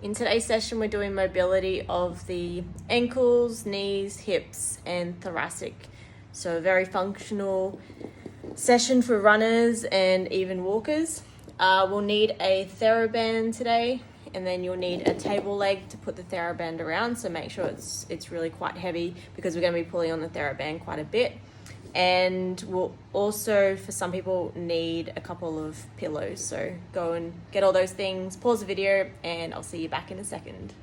In today's session, we're doing mobility of the ankles, knees, hips, and thoracic. So a very functional session for runners and even walkers. We'll need a TheraBand today, and then you'll need a table leg to put the TheraBand around. So make sure it's really quite heavy because we're going to be pulling on the TheraBand quite a bit. And we'll also, for some people, need a couple of pillows. So go and get all those things, pause the video, and I'll see you back in a second.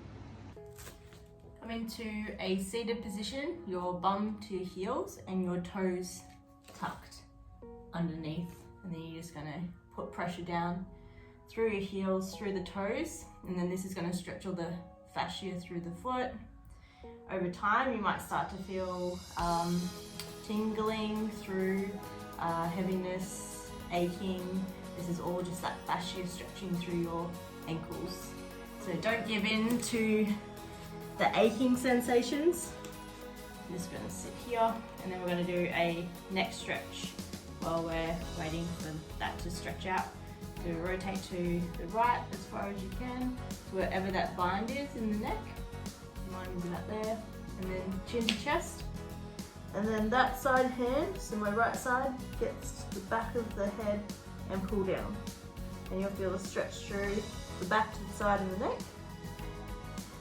Come into a seated position, your bum to your heels and your toes tucked underneath. And then you're just gonna put pressure down through your heels, through the toes. And then this is gonna stretch all the fascia through the foot. Over time, you might start to feel tingling through, heaviness, aching. This is all just that fascia stretching through your ankles. So don't give in to the aching sensations. I'm just going to sit here, and then we're going to do a neck stretch while we're waiting for that to stretch out. So rotate to the right as far as you can, to wherever that bind is in the neck. Mine is about there. And then chin to chest. And then that side hand, so my right side, gets to the back of the head and pull down. And you'll feel a stretch through the back to the side of the neck,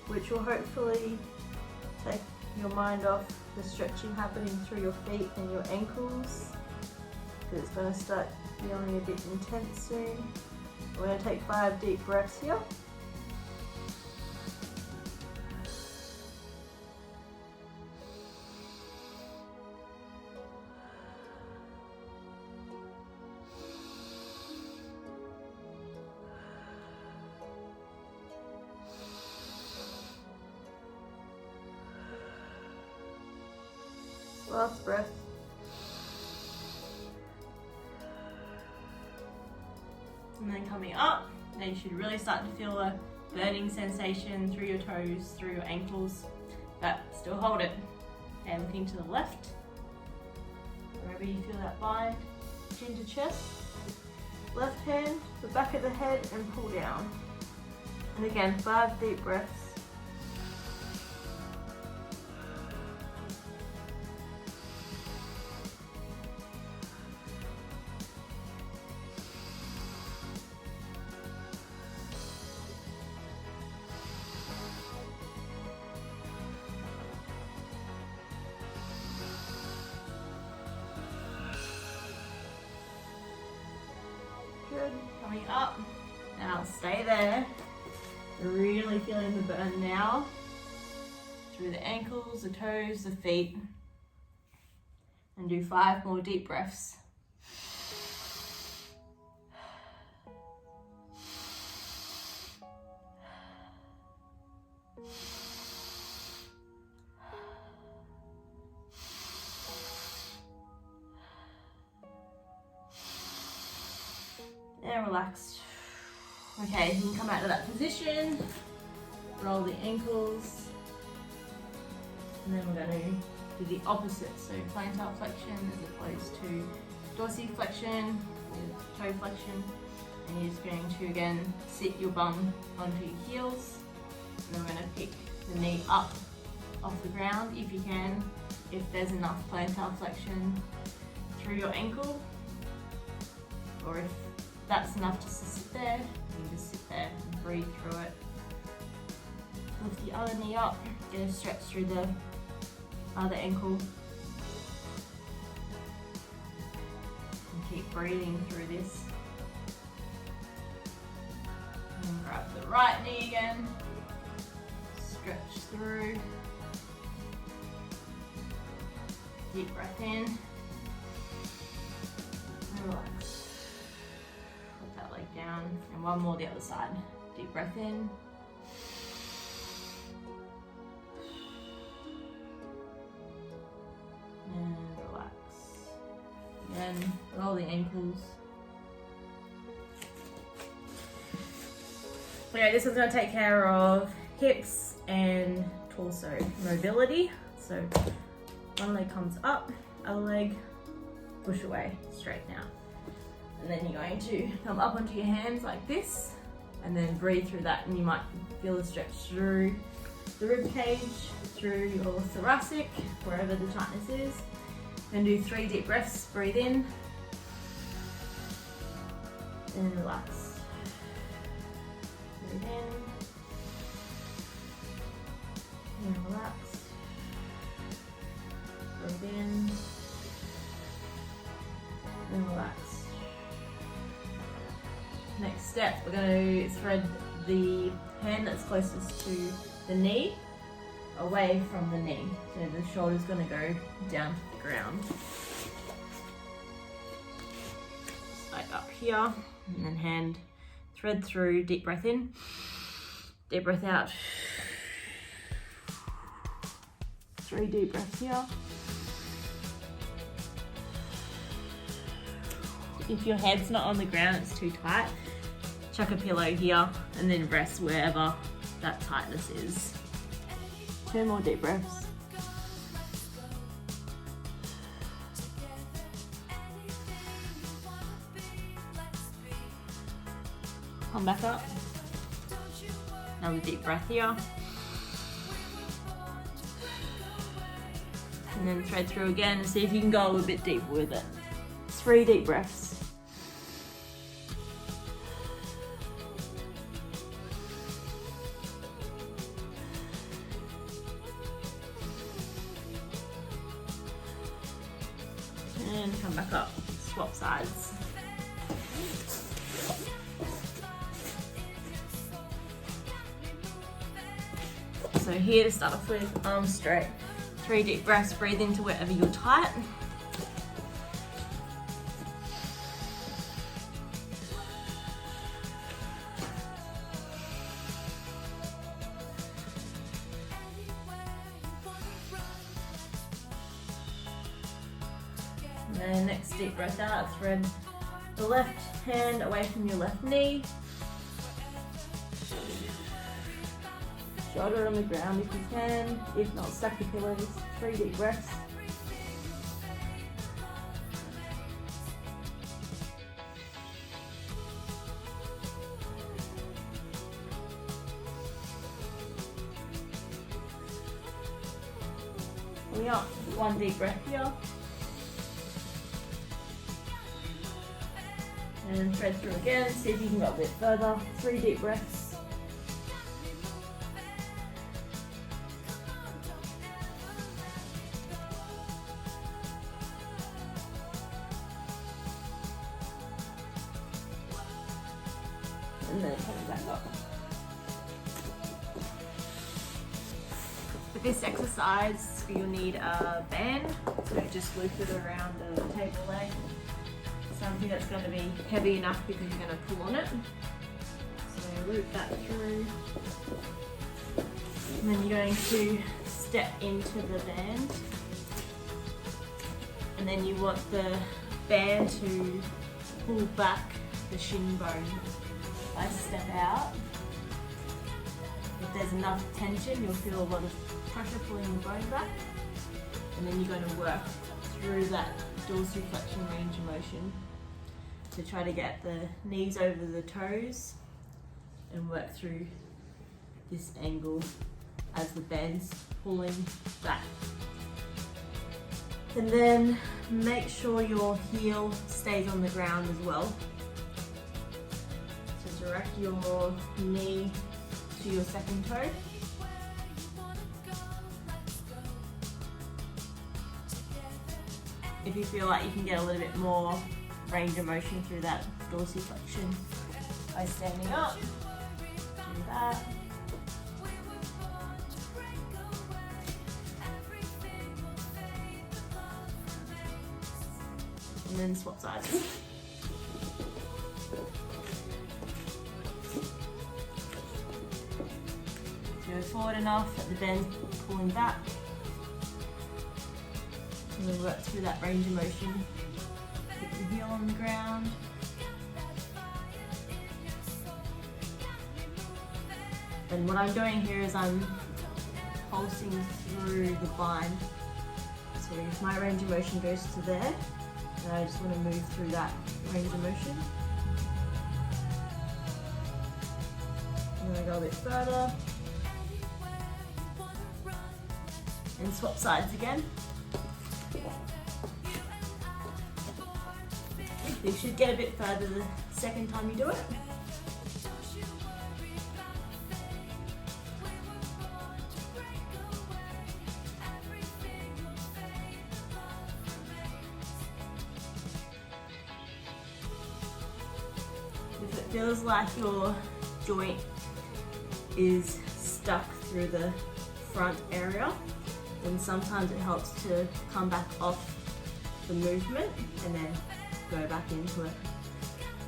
which will hopefully take your mind off the stretching happening through your feet and your ankles. It's going to start feeling a bit intense soon. We're going to take 5 deep breaths here. Last breath. And then coming up, then you should really start to feel a burning sensation through your toes, through your ankles, but still hold it. And looking to the left, wherever you feel that bind, chin to chest, left hand, the back of the head, and pull down. And again, 5 deep breaths. Good. Coming up. Now stay there. Really feeling the burn now. Through the ankles, the toes, the feet. And do 5 more deep breaths. And relaxed. Okay, you can come out of that position, roll the ankles, and then we're going to do the opposite. So plantar flexion as opposed to dorsiflexion with toe flexion. And you're just going to again sit your bum onto your heels. And then we're going to pick the knee up off the ground if you can, if there's enough plantar flexion through your ankle, or if that's enough just to sit there, you can just sit there and breathe through it. Lift the other knee up, get a stretch through the other ankle. And keep breathing through this. And grab the right knee again, stretch through. Deep breath in, and relax. Down, and one more the other side. Deep breath in. And relax. Again, roll the ankles. Okay, this is going to take care of hips and torso mobility. So one leg comes up, other leg push away, straight now. And then you're going to come up onto your hands like this. And then breathe through that, and you might feel a stretch through the rib cage, through your thoracic, wherever the tightness is. And do 3 deep breaths. Breathe in and relax. Breathe in and relax. Breathe in and relax. Next step, we're going to thread the hand that's closest to the knee away from the knee. So the shoulder's going to go down to the ground. Like up here, and then hand thread through, deep breath in, deep breath out. 3 deep breaths here. If your head's not on the ground, it's too tight, chuck a pillow here and then rest wherever that tightness is. 2 more deep breaths. Come back up. Another deep breath here. And then thread through again and see if you can go a bit deeper with it. 3 deep breaths. And come back up, swap sides. So here to start off with, arms straight. 3 deep breaths, breathe into wherever you're tight. And then next deep breath out, thread the left hand away from your left knee. Shoulder on the ground if you can, if not stack the pillows. 3 deep breaths. We up, 1 deep breath here. And thread through again, see if you can go a bit further. 3 deep breaths. And then coming back up. For this exercise, you'll need a band, so just loop it around the table leg. Something that's going to be heavy enough because you're going to pull on it. So loop that through. And then you're going to step into the band. And then you want the band to pull back the shin bone. I step out. If there's enough tension, you'll feel a lot of pressure pulling the bone back. And then you're going to work through that dorsiflexion range of motion to try to get the knees over the toes and work through this angle as the band's pulling back. And then make sure your heel stays on the ground as well. So direct your knee to your second toe. If you feel like you can get a little bit more range of motion through that dorsiflexion by standing up, do that. And then swap sides. Go forward enough that the band's pulling back. And then work through that range of motion. Keep your heel on the ground. And what I'm doing here is I'm pulsing through the bind. So if my range of motion goes to there, and I just want to move through that range of motion. go a bit further. And swap sides again. You should get a bit further the second time you do it. If it feels like your joint is stuck through the front area, then sometimes it helps to come back off the movement and then go back into it.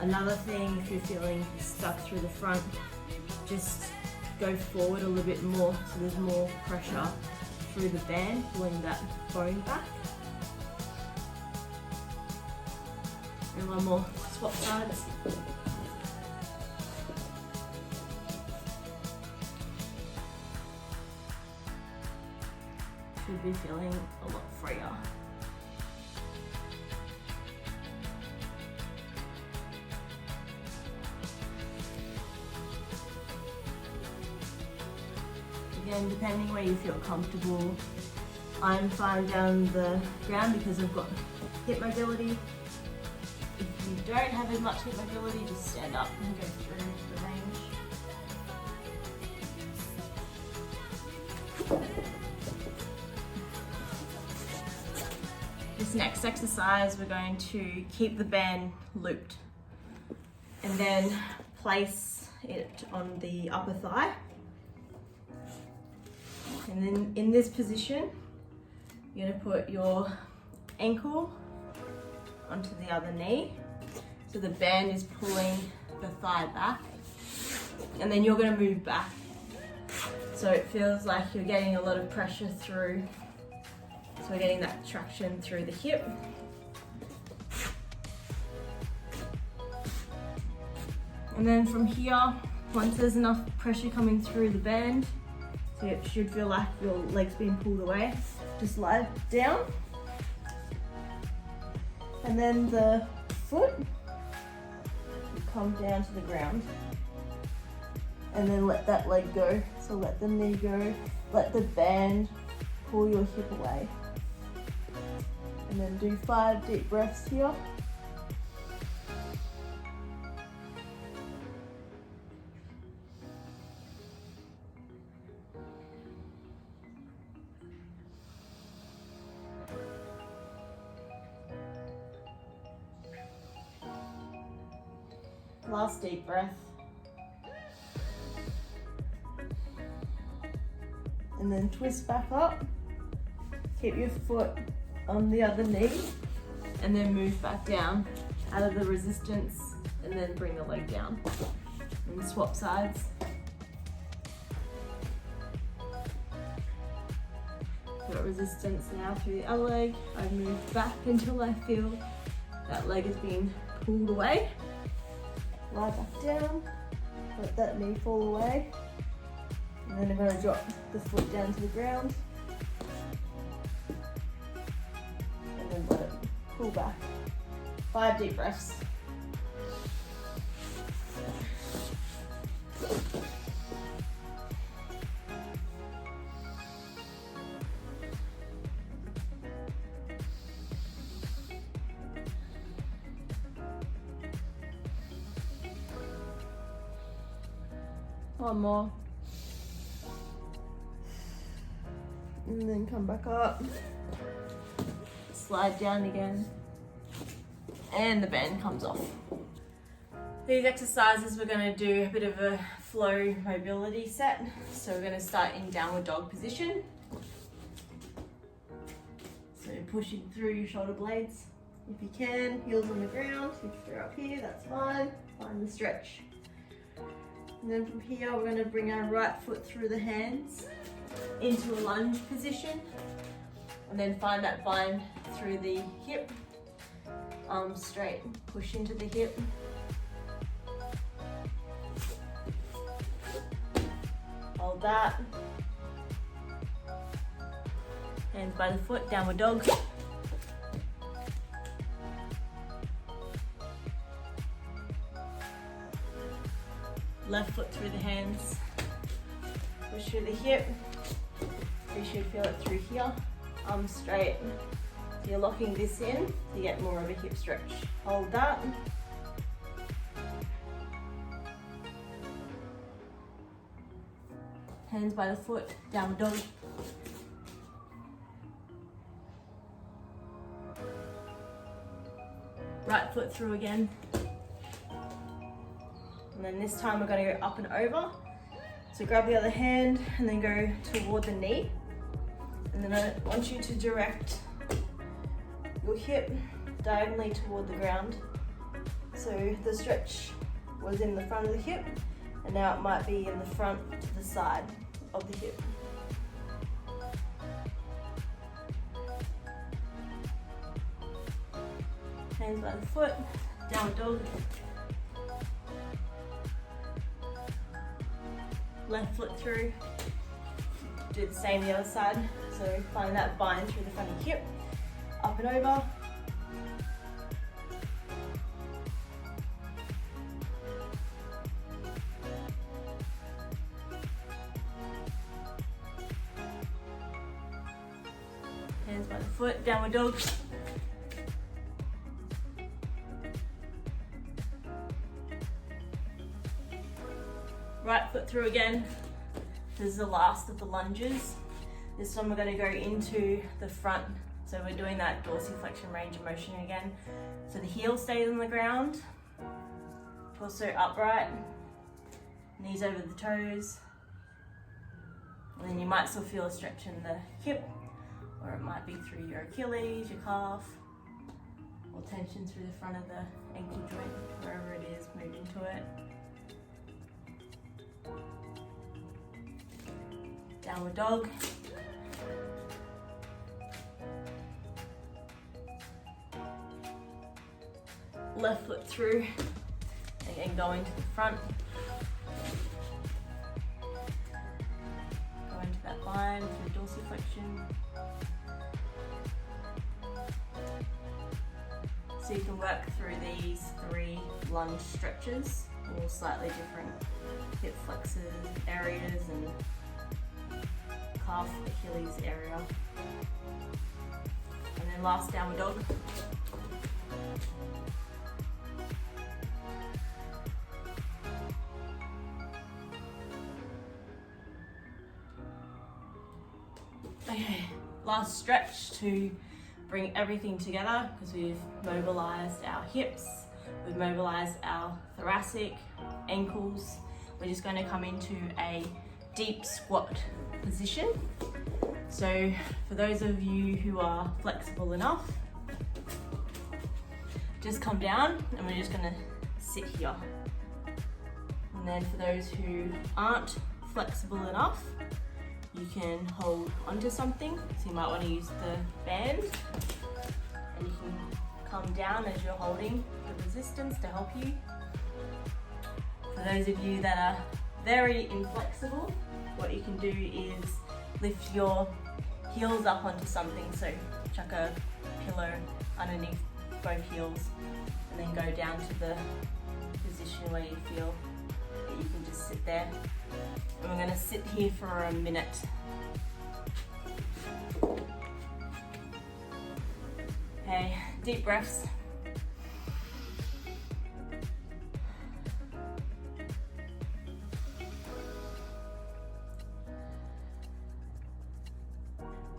Another thing, if you're feeling stuck through the front, just go forward a little bit more so there's more pressure through the band, pulling that bone back. And one more, swap sides. Should be feeling a lot freer. Again, depending where you feel comfortable. I'm fine down the ground because I've got hip mobility. If you don't have as much hip mobility, just stand up and go through the range. This next exercise, we're going to keep the band looped and then place it on the upper thigh. And then in this position, you're going to put your ankle onto the other knee. So the band is pulling the thigh back. And then you're going to move back. So it feels like you're getting a lot of pressure through. So we're getting that traction through the hip. And then from here, once there's enough pressure coming through the band, so it should feel like your leg's being pulled away, just lie down. And then the foot will come down to the ground. And then let that leg go. So let the knee go, let the band pull your hip away. And then do 5 deep breaths here. Last deep breath. And then twist back up. Keep your foot on the other knee and then move back down out of the resistance and then bring the leg down. And swap sides. Got resistance now through the other leg. I've moved back until I feel that leg is being pulled away. Lie back down, let that knee fall away, and then I'm going to drop the foot down to the ground, and then let it pull back. 5 deep breaths. One more. And then come back up. Slide down again. And the band comes off. These exercises, we're going to do a bit of a flow mobility set. So we're going to start in downward dog position. So pushing through your shoulder blades. If you can, heels on the ground. If you're up here, that's fine. Find the stretch. And then from here, we're going to bring our right foot through the hands into a lunge position. And then find that bind through the hip. Arms straight, push into the hip. Hold that. Hands by the foot, downward dog. Left foot through the hands. push through the hip. You should feel it through here. Arms straight. So you're locking this in to get more of a hip stretch. Hold that. Hands by the foot, downward dog. Right foot through again. And then this time we're going to go up and over. So grab the other hand and then go toward the knee. And then I want you to direct your hip diagonally toward the ground. So the stretch was in the front of the hip, and now it might be in the front to the side of the hip. Hands by the foot, downward dog. Left foot through. Do the same the other side. So find that bind through the front of your hip. Up and over. Hands by the foot, downward dog. Right foot through again. This is the last of the lunges. This one we're going to go into the front. So we're doing that dorsiflexion range of motion again. So the heel stays on the ground, torso upright, knees over the toes. And then you might still feel a stretch in the hip, or it might be through your Achilles, your calf, or tension through the front of the ankle joint, wherever it is, move into it. Downward dog. Left foot through, again going to the front. Go into that bind through dorsiflexion. So you can work through these 3 lunge stretches, all slightly different hip flexors areas and calf, Achilles area. And then last downward dog. Okay, last stretch to bring everything together, because we've mobilized our hips, we've mobilized our thoracic, ankles. We're just going to come into a deep squat position. So for those of you who are flexible enough, just come down and we're just going to sit here. And then for those who aren't flexible enough, you can hold onto something. So you might want to use the band, and you can come down as you're holding the resistance to help you. For those of you that are very inflexible, what you can do is lift your heels up onto something. So chuck a pillow underneath both heels and then go down to the position where you feel that you can just sit there. And we're going to sit here for a minute. Okay, deep breaths.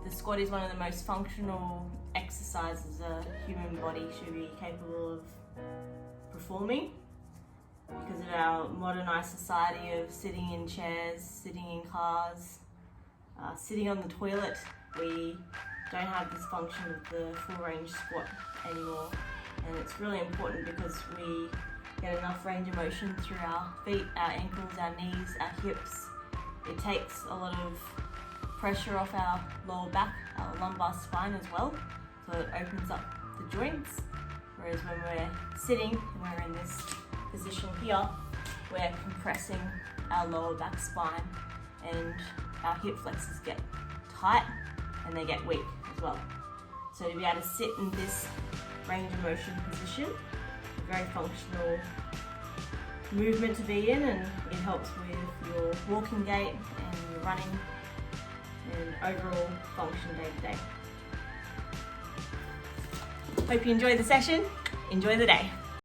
The squat is one of the most functional exercises a human body should be capable of performing. Because of our modernized society of sitting in chairs, sitting in cars, sitting on the toilet, we don't have this function of the full range squat anymore. And it's really important because we get enough range of motion through our feet, our ankles, our knees, our hips. It takes a lot of pressure off our lower back, our lumbar spine as well, so it opens up the joints. Whereas when we're sitting and we're in this position here, we're compressing our lower back spine and our hip flexors get tight and they get weak as well. So to be able to sit in this range of motion position, a very functional movement to be in, and it helps with your walking gait and your running and overall function day to day. Hope you enjoyed the session. Enjoy the day.